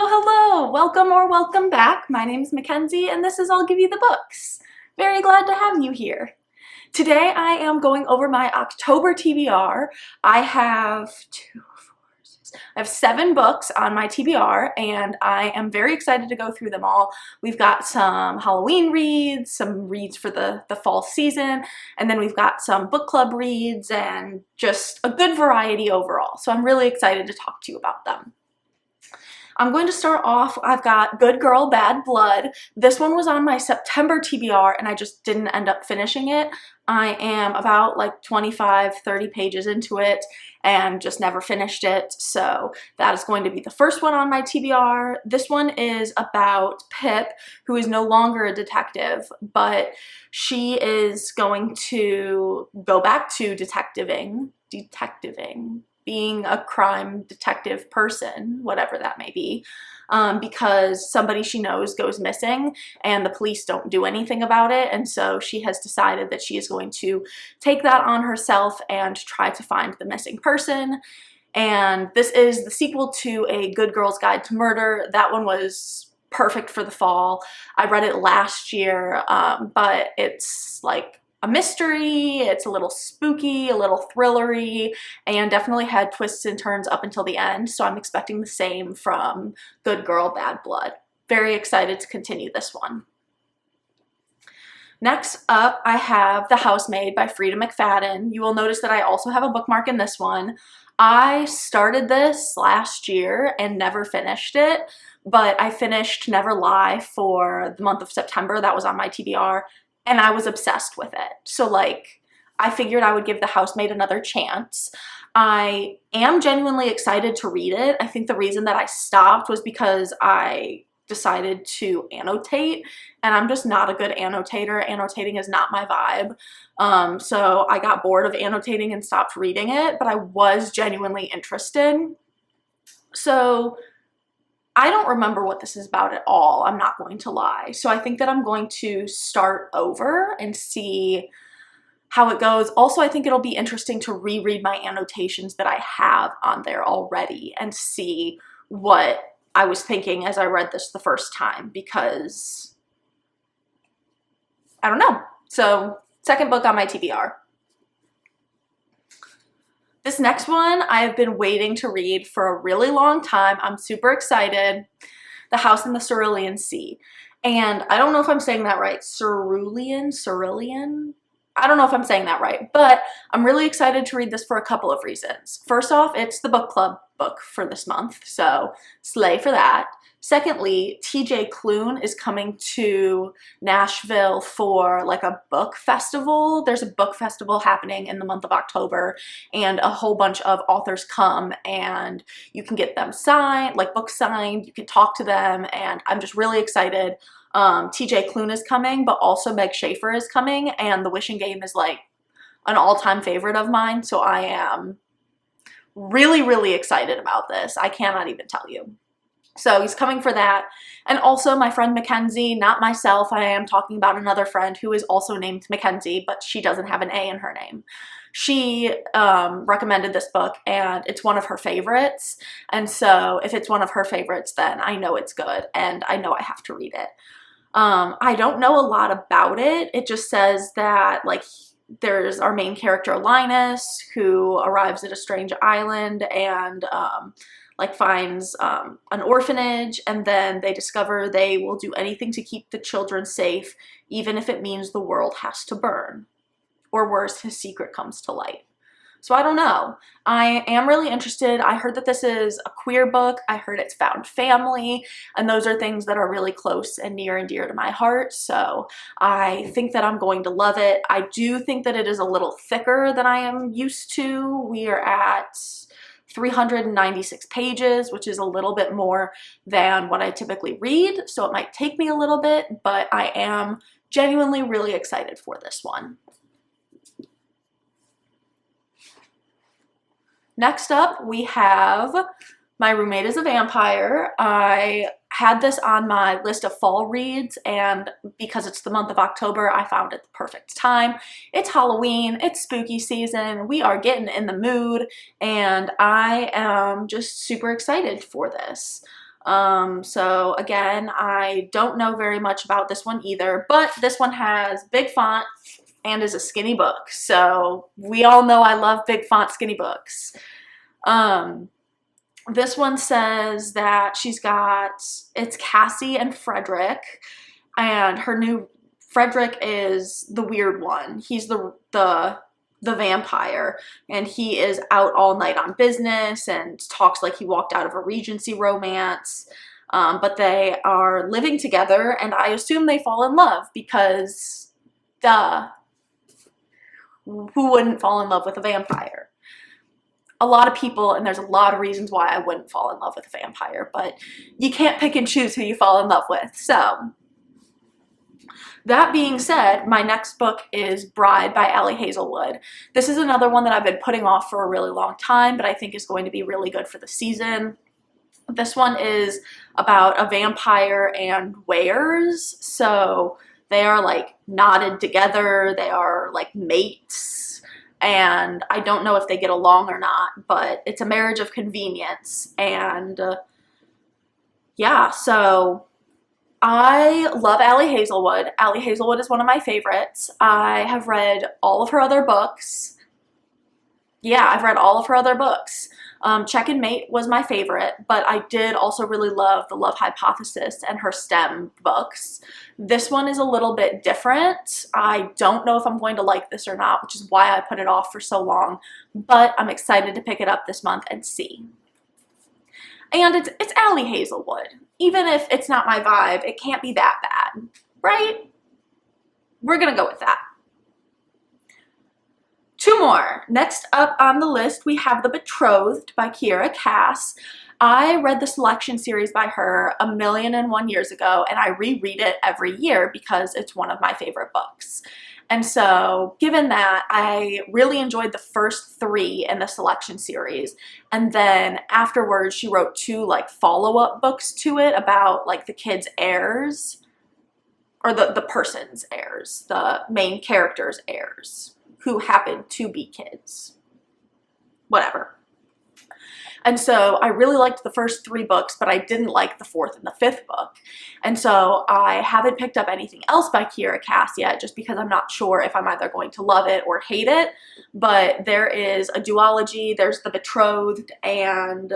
Hello, hello! Welcome or welcome back. My name is Mackenzie and this is I'll Give You the Books. Very glad to have you here. Today I am going over my October TBR. I have 7 books on my TBR and I am very excited to go through them all. We've got some Halloween reads, some reads for the fall season, and then we've got some book club reads and just a good variety overall. So I'm really excited to talk to you about them. I'm going to start off, I've got Good Girl, Bad Blood. This one was on my September TBR and I just didn't end up finishing it. I am about like 25-30 pages into it and just never finished it. So that is going to be the first one on my TBR. This one is about Pip, who is no longer a detective, but she is going to go back to detectiving, being a crime detective person, whatever that may be, because somebody she knows goes missing and the police don't do anything about it. And so she has decided that she is going to take that on herself and try to find the missing person. And this is the sequel to A Good Girl's Guide to Murder. That one was perfect for the fall. I read it last year, but it's like a mystery, it's a little spooky, a little thrillery, and definitely had twists and turns up until the end, so I'm expecting the same from Good Girl, Bad Blood. Very excited to continue this one. Next up, I have The Housemaid by Frida McFadden. You will notice that I also have a bookmark in this one. I started this last year and never finished it, but I finished Never Lie for the month of September. That was on my TBR. And I was obsessed with it. So like, I figured I would give The Housemaid another chance. I am genuinely excited to read it. I think the reason that I stopped was because I decided to annotate, and I'm just not a good annotator. Annotating is not my vibe. So I got bored of annotating and stopped reading it, but I was genuinely interested. So I don't remember what this is about at all, I'm not going to lie. So I think that I'm going to start over and see how it goes. Also, I think it'll be interesting to reread my annotations that I have on there already and see what I was thinking as I read this the first time, because I don't know. So, second book on my TBR. This next one I have been waiting to read for a really long time. I'm super excited. The House in the Cerulean Sea. And I don't know if I'm saying that right. Cerulean? I don't know if I'm saying that right, but I'm really excited to read this for a couple of reasons. First off, it's the book club book for this month, so slay for that. Secondly, TJ Klune is coming to Nashville for like a book festival. There's a book festival happening in the month of October, and a whole bunch of authors come and you can get them signed, like books signed, you can talk to them, and I'm just really excited. TJ Klune is coming, but also Meg Schaefer is coming, and The Wishing Game is like an all-time favorite of mine, so I am really, really excited about this. I cannot even tell you. So he's coming for that. And also my friend Mackenzie, not myself, I am talking about another friend who is also named Mackenzie, but she doesn't have an A in her name. She recommended this book and it's one of her favorites. And so if it's one of her favorites, then I know it's good and I know I have to read it. I don't know a lot about it. It just says that like there's our main character Linus, who arrives at a strange island and like finds an orphanage, and then they discover they will do anything to keep the children safe, even if it means the world has to burn. Or worse, his secret comes to light. So I don't know. I am really interested. I heard that this is a queer book. I heard it's found family, and those are things that are really close and near and dear to my heart. So I think that I'm going to love it. I do think that it is a little thicker than I am used to. We are at 396 pages, which is a little bit more than what I typically read. So it might take me a little bit, but I am genuinely really excited for this one. Next up, we have My Roommate is a Vampire. I had this on my list of fall reads, and because it's the month of October, I found it the perfect time. It's Halloween, it's spooky season, we are getting in the mood, and I am just super excited for this. So again, I don't know very much about this one either, but this one has big font and is a skinny book. So we all know I love big font skinny books. This one says that it's Cassie and Frederick, and Frederick is the weird one. He's the vampire, and he is out all night on business and talks like he walked out of a Regency romance. But they are living together, and I assume they fall in love because, duh, who wouldn't fall in love with a vampire? A lot of people, and there's a lot of reasons why I wouldn't fall in love with a vampire, but you can't pick and choose who you fall in love with. So that being said, my next book is Bride by Ali Hazelwood. This is another one that I've been putting off for a really long time, but I think is going to be really good for the season. This one is about a vampire and wares. So they are like knotted together. They are like mates. And I don't know if they get along or not, but it's a marriage of convenience. And yeah, so I love Ali Hazelwood. Ali Hazelwood is one of my favorites. I have read all of her other books. Yeah, I've read all of her other books. Check and Mate was my favorite, but I did also really love The Love Hypothesis and her STEM books. This one is a little bit different. I don't know if I'm going to like this or not, which is why I put it off for so long, but I'm excited to pick it up this month and see. And it's Ali Hazelwood. Even if it's not my vibe, it can't be that bad, right? We're gonna go with that. Two more. Next up on the list, we have The Betrothed by Kiera Cass. I read the Selection series by her 1,000,001 years ago, and I reread it every year because it's one of my favorite books. And so, given that, I really enjoyed the first 3 in the Selection series. And then afterwards, she wrote 2 like follow-up books to it about like the kids' heirs, or the person's heirs, the main character's heirs, who happen to be kids. Whatever. And so I really liked the first 3 books, but I didn't like the 4th and the 5th book. And so I haven't picked up anything else by Kiera Cass yet, just because I'm not sure if I'm either going to love it or hate it. But there is a duology, there's The Betrothed, and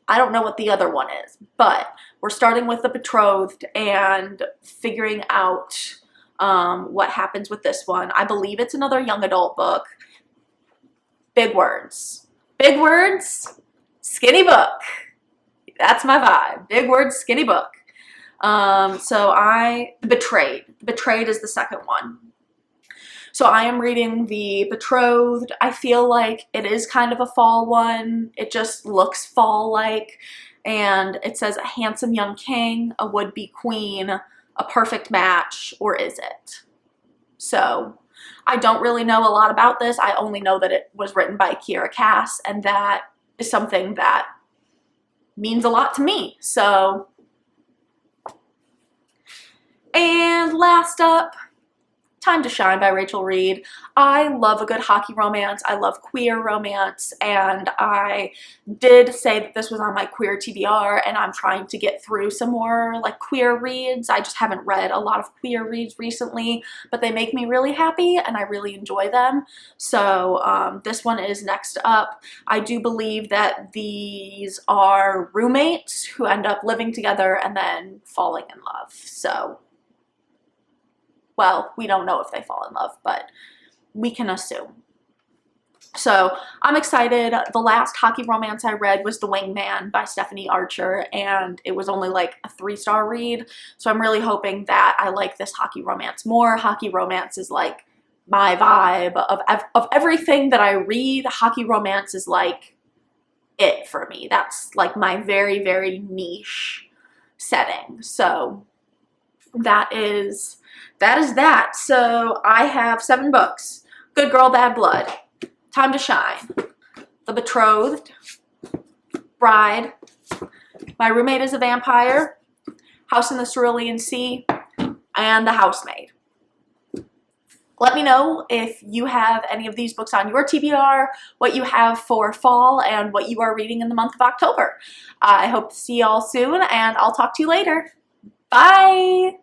I don't know what the other one is. But we're starting with The Betrothed and figuring out what happens with this one. I believe it's another young adult book. Big words. Big words, skinny book. That's my vibe. Big words, skinny book. Betrayed. Betrayed is the second one. So I am reading The Betrothed. I feel like it is kind of a fall one. It just looks fall-like. And it says a handsome young king, a would-be queen, a perfect match, or is it? So I don't really know a lot about this. I only know that it was written by Kiera Cass, and that is something that means a lot to me. So, and last up, Time to Shine by Rachel Reed. I love a good hockey romance. I love queer romance, and I did say that this was on my queer TBR, and I'm trying to get through some more like queer reads. I just haven't read a lot of queer reads recently, but they make me really happy and I really enjoy them. So this one is next up. I do believe that these are roommates who end up living together and then falling in love. So, well, we don't know if they fall in love, but we can assume. So I'm excited. The last hockey romance I read was The Wingman by Stephanie Archer, and it was only like a 3-star read. So I'm really hoping that I like this hockey romance more. Hockey romance is like my vibe of everything that I read. Hockey romance is like it for me. That's like my very, very niche setting. So that is that. So I have 7 books. Good Girl, Bad Blood, Time to Shine, The Betrothed, Bride, My Roommate is a Vampire, House in the Cerulean Sea, and The Housemaid. Let me know if you have any of these books on your TBR, what you have for fall, and what you are reading in the month of October. I hope to see y'all soon, and I'll talk to you later. Bye!